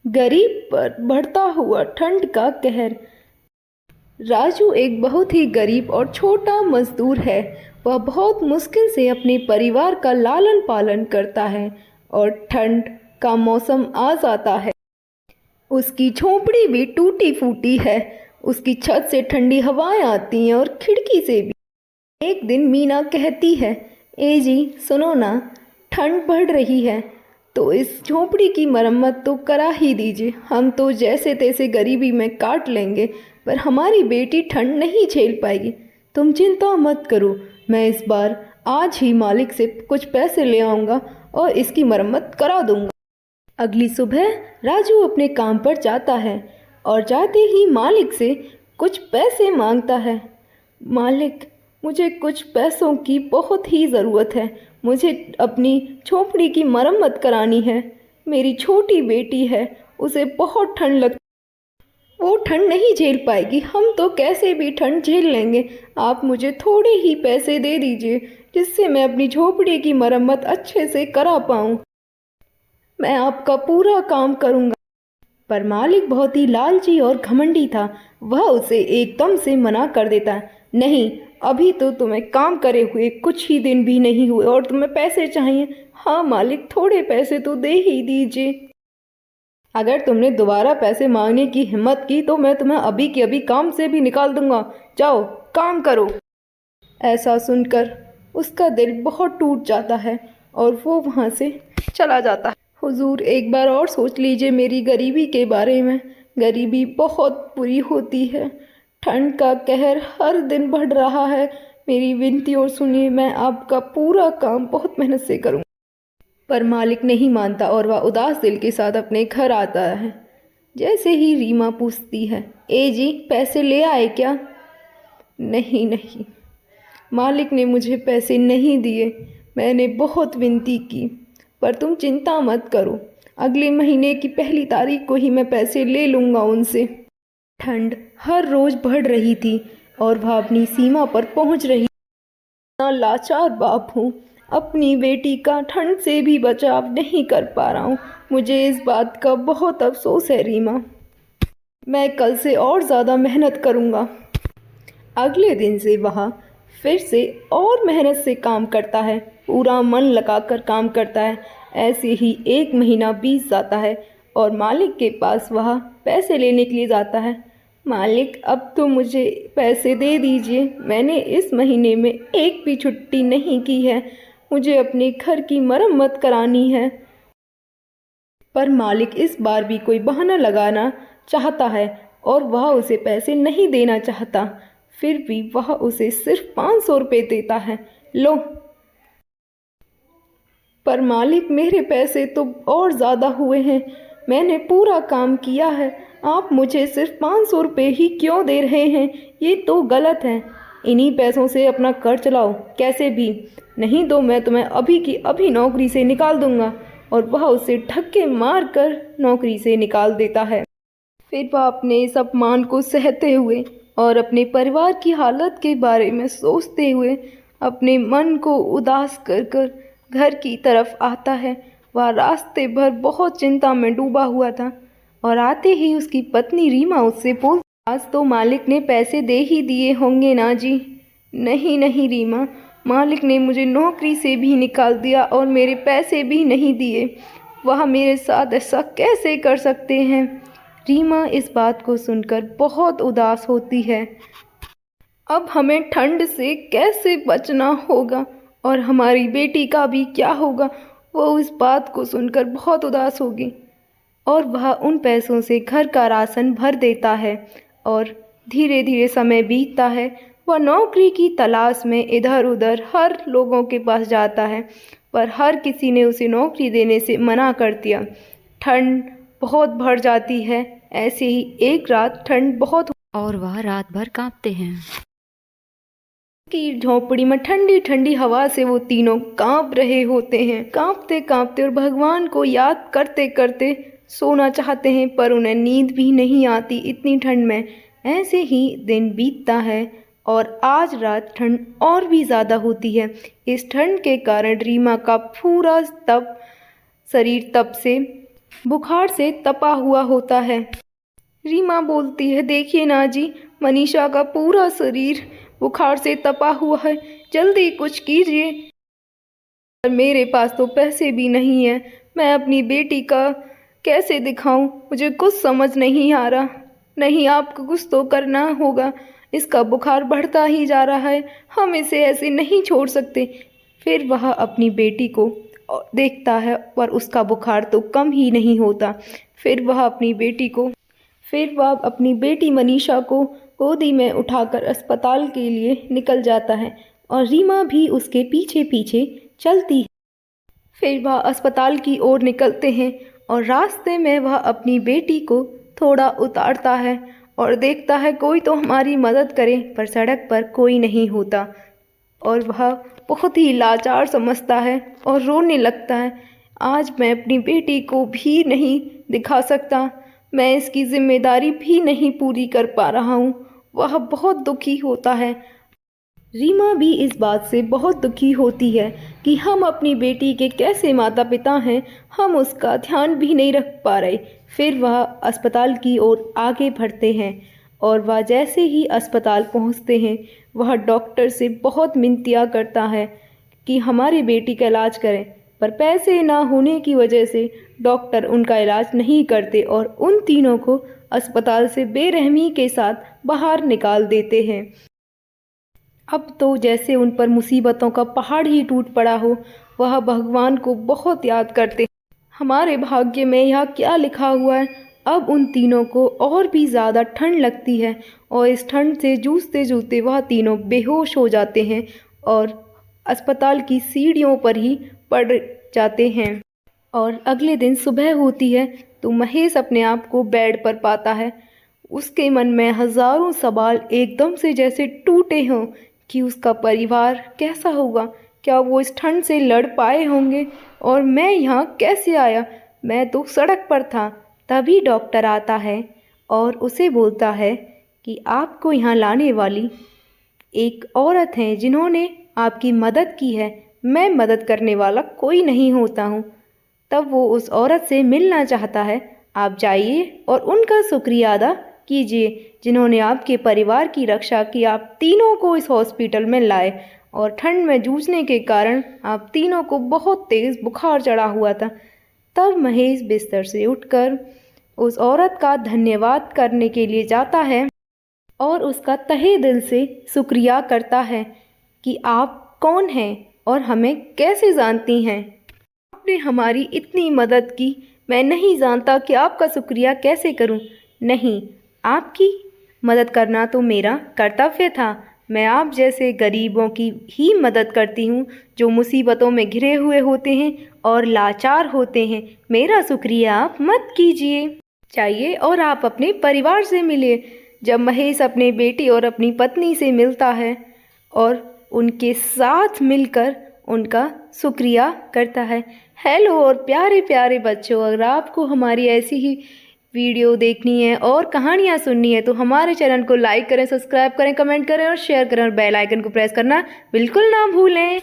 गरीब पर बढ़ता हुआ ठंड का कहर। राजू एक बहुत ही गरीब और छोटा मजदूर है। वह बहुत मुश्किल से अपने परिवार का लालन पालन करता है और ठंड का मौसम आ जाता है। उसकी झोंपड़ी भी टूटी फूटी है। उसकी छत से ठंडी हवाएं आती हैं और खिड़की से भी। एक दिन मीना कहती है, ए जी सुनो ना, ठंड बढ़ रही है तो इस झोंपड़ी की मरम्मत तो करा ही दीजिए। हम तो जैसे तैसे गरीबी में काट लेंगे, पर हमारी बेटी ठंड नहीं झेल पाएगी। तुम चिंता मत करो, मैं इस बार आज ही मालिक से कुछ पैसे ले आऊँगा और इसकी मरम्मत करा दूँगा। अगली सुबह राजू अपने काम पर जाता है और जाते ही मालिक से कुछ पैसे मांगता है। मालिक, मुझे कुछ पैसों की बहुत ही ज़रूरत है। मुझे अपनी झोंपड़ी की मरम्मत करानी है। मेरी छोटी बेटी है, उसे बहुत ठंड लगती, वो ठंड नहीं झेल पाएगी। हम तो कैसे भी ठंड झेल लेंगे। आप मुझे थोड़े ही पैसे दे दीजिए जिससे मैं अपनी झोंपड़ी की मरम्मत अच्छे से करा पाऊँ। मैं आपका पूरा काम करूँगा। पर मालिक बहुत ही लालची और घमंडी था। वह उसे एकदम से मना कर देता, नहीं, अभी तो तुम्हें काम करे हुए कुछ ही दिन भी नहीं हुए और तुम्हें पैसे चाहिए। हाँ मालिक, थोड़े पैसे तो दे ही दीजिए। अगर तुमने दोबारा पैसे मांगने की हिम्मत की तो मैं तुम्हें अभी के अभी काम से भी निकाल दूंगा। जाओ काम करो। ऐसा सुनकर उसका दिल बहुत टूट जाता है और वो वहाँ से चला जाता है। हुजूर, एक बार और सोच लीजिए मेरी गरीबी के बारे में। गरीबी बहुत बुरी होती है। ठंड का कहर हर दिन बढ़ रहा है। मेरी विनती और सुनिए, मैं आपका पूरा काम बहुत मेहनत से करूँगा। पर मालिक नहीं मानता और वह उदास दिल के साथ अपने घर आता है। जैसे ही रीमा पूछती है, ए जी पैसे ले आए क्या? नहीं नहीं, मालिक ने मुझे पैसे नहीं दिए। मैंने बहुत विनती की, पर तुम चिंता मत करो, अगले महीने की पहली तारीख को ही मैं पैसे ले लूँगा उनसे। ठंड हर रोज़ बढ़ रही थी और वह अपनी सीमा पर पहुँच रही। ना लाचार बाप हूँ, अपनी बेटी का ठंड से भी बचाव नहीं कर पा रहा हूँ। मुझे इस बात का बहुत अफसोस है रीमा। मैं कल से और ज़्यादा मेहनत करूँगा। अगले दिन से वह फिर से और मेहनत से काम करता है, पूरा मन लगाकर काम करता है। ऐसे ही एक महीना बीत जाता है और मालिक के पास वह पैसे लेने के लिए जाता है। मालिक, अब तो मुझे पैसे दे दीजिए। मैंने इस महीने में एक भी छुट्टी नहीं की है। मुझे अपने घर की मरम्मत करानी है। पर मालिक इस बार भी कोई बहाना लगाना चाहता है और वह उसे पैसे नहीं देना चाहता। फिर भी वह उसे सिर्फ 500 रुपये देता है। लो। पर मालिक, मेरे पैसे तो और ज़्यादा हुए हैं। मैंने पूरा काम किया है। आप मुझे सिर्फ 500 रुपये ही क्यों दे रहे हैं? ये तो गलत है। इन्हीं पैसों से अपना घर चलाओ कैसे भी, नहीं तो मैं तुम्हें अभी की अभी नौकरी से निकाल दूंगा। और वह उसे धक्के मार कर नौकरी से निकाल देता है। फिर वह अपने इस अपमान को सहते हुए और अपने परिवार की हालत के बारे में सोचते हुए अपने मन को उदास कर कर घर की तरफ आता है। वह रास्ते भर बहुत चिंता में डूबा हुआ था और आते ही उसकी पत्नी रीमा उससे बोल, आज तो मालिक ने पैसे दे ही दिए होंगे ना जी? नहीं नहीं रीमा, मालिक ने मुझे नौकरी से भी निकाल दिया और मेरे पैसे भी नहीं दिए। वह मेरे साथ ऐसा कैसे कर सकते हैं? रीमा इस बात को सुनकर बहुत उदास होती है। अब हमें ठंड से कैसे बचना होगा और हमारी बेटी का भी क्या होगा? वो इस बात को सुनकर बहुत उदास होगी और वह उन पैसों से घर का राशन भर देता है। और धीरे धीरे समय बीतता है। वह नौकरी की तलाश में इधर उधर हर लोगों के पास जाता है, पर हर किसी ने उसे नौकरी देने से मना कर दिया। ठंड बहुत बढ़ जाती है। ऐसे ही एक रात ठंड बहुत और वह रात भर कांपते हैं। की झोंपड़ी में ठंडी ठंडी हवा से वो तीनों कांप रहे होते हैं। कांपते कांपते और भगवान को याद करते करते सोना चाहते हैं, पर उन्हें नींद भी नहीं आती इतनी ठंड में। ऐसे ही दिन बीतता है और आज रात ठंड और भी ज़्यादा होती है। इस ठंड के कारण रीमा का पूरा शरीर तप से बुखार से तपा हुआ होता है। रीमा बोलती है, देखिए ना जी, मनीषा का पूरा शरीर बुखार से तपा हुआ है, जल्दी कुछ कीजिए। पर मेरे पास तो पैसे भी नहीं है, मैं अपनी बेटी का कैसे दिखाऊं, मुझे कुछ समझ नहीं आ रहा। नहीं, आपको कुछ तो करना होगा, इसका बुखार बढ़ता ही जा रहा है, हम इसे ऐसे नहीं छोड़ सकते। फिर वह अपनी बेटी को देखता है पर उसका बुखार तो कम ही नहीं होता। फिर वह अपनी बेटी मनीषा को गोदी में उठाकर अस्पताल के लिए निकल जाता है और रीमा भी उसके पीछे पीछे चलती है। फिर वह अस्पताल की ओर निकलते हैं और रास्ते में वह अपनी बेटी को थोड़ा उतारता है और देखता है कोई तो हमारी मदद करे, पर सड़क पर कोई नहीं होता और वह बहुत ही लाचार समझता है और रोने लगता है। आज मैं अपनी बेटी को भी नहीं दिखा सकता, मैं इसकी जिम्मेदारी भी नहीं पूरी कर पा रहा हूँ। वह बहुत दुखी होता है। रीमा भी इस बात से बहुत दुखी होती है कि हम अपनी बेटी के कैसे माता पिता हैं, हम उसका ध्यान भी नहीं रख पा रहे। फिर वह अस्पताल की ओर आगे बढ़ते हैं और वह जैसे ही अस्पताल पहुंचते हैं, वह डॉक्टर से बहुत मिन्नतियाँ करता है कि हमारी बेटी का इलाज करें, पर पैसे ना होने की वजह से डॉक्टर उनका इलाज नहीं करते और उन तीनों को अस्पताल से बेरहमी के साथ बाहर निकाल देते हैं। अब तो जैसे उन पर मुसीबतों का पहाड़ ही टूट पड़ा हो, वह भगवान को बहुत याद करते हैं। हमारे भाग्य में यह क्या लिखा हुआ है। अब उन तीनों को और भी ज़्यादा ठंड लगती है और इस ठंड से जूझते जूझते वह तीनों बेहोश हो जाते हैं और अस्पताल की सीढ़ियों पर ही पड़ जाते हैं। और अगले दिन सुबह होती है तो महेश अपने आप को बेड पर पाता है। उसके मन में हजारों सवाल एकदम से जैसे टूटे हों कि उसका परिवार कैसा होगा, क्या वो इस ठंड से लड़ पाए होंगे, और मैं यहाँ कैसे आया, मैं तो सड़क पर था। तभी डॉक्टर आता है और उसे बोलता है कि आपको यहाँ लाने वाली एक औरत है जिन्होंने आपकी मदद की है, मैं मदद करने वाला कोई नहीं होता हूँ। तब वो उस औरत से मिलना चाहता है। आप जाइए और उनका शुक्रिया अदा कीजिए जिन्होंने आपके परिवार की रक्षा की, आप तीनों को इस हॉस्पिटल में लाए और ठंड में जूझने के कारण आप तीनों को बहुत तेज़ बुखार चढ़ा हुआ था। तब महेश बिस्तर से उठकर उस औरत का धन्यवाद करने के लिए जाता है और उसका तहे दिल से शुक्रिया करता है कि आप कौन हैं और हमें कैसे जानती हैं, आपने हमारी इतनी मदद की, मैं नहीं जानता कि आपका शुक्रिया कैसे करूं। नहीं, आपकी मदद करना तो मेरा कर्तव्य था। मैं आप जैसे गरीबों की ही मदद करती हूँ जो मुसीबतों में घिरे हुए होते हैं और लाचार होते हैं। मेरा शुक्रिया आप मत कीजिए, चाहिए और आप अपने परिवार से मिलिए। जब महेश अपने बेटी और अपनी पत्नी से मिलता है और उनके साथ मिलकर उनका शुक्रिया करता है। हेलो और प्यारे प्यारे बच्चों, अगर आपको हमारी ऐसी ही वीडियो देखनी है और कहानियाँ सुननी है तो हमारे चैनल को लाइक करें, सब्सक्राइब करें, कमेंट करें और शेयर करें और बेल आइकन को प्रेस करना बिल्कुल ना भूलें।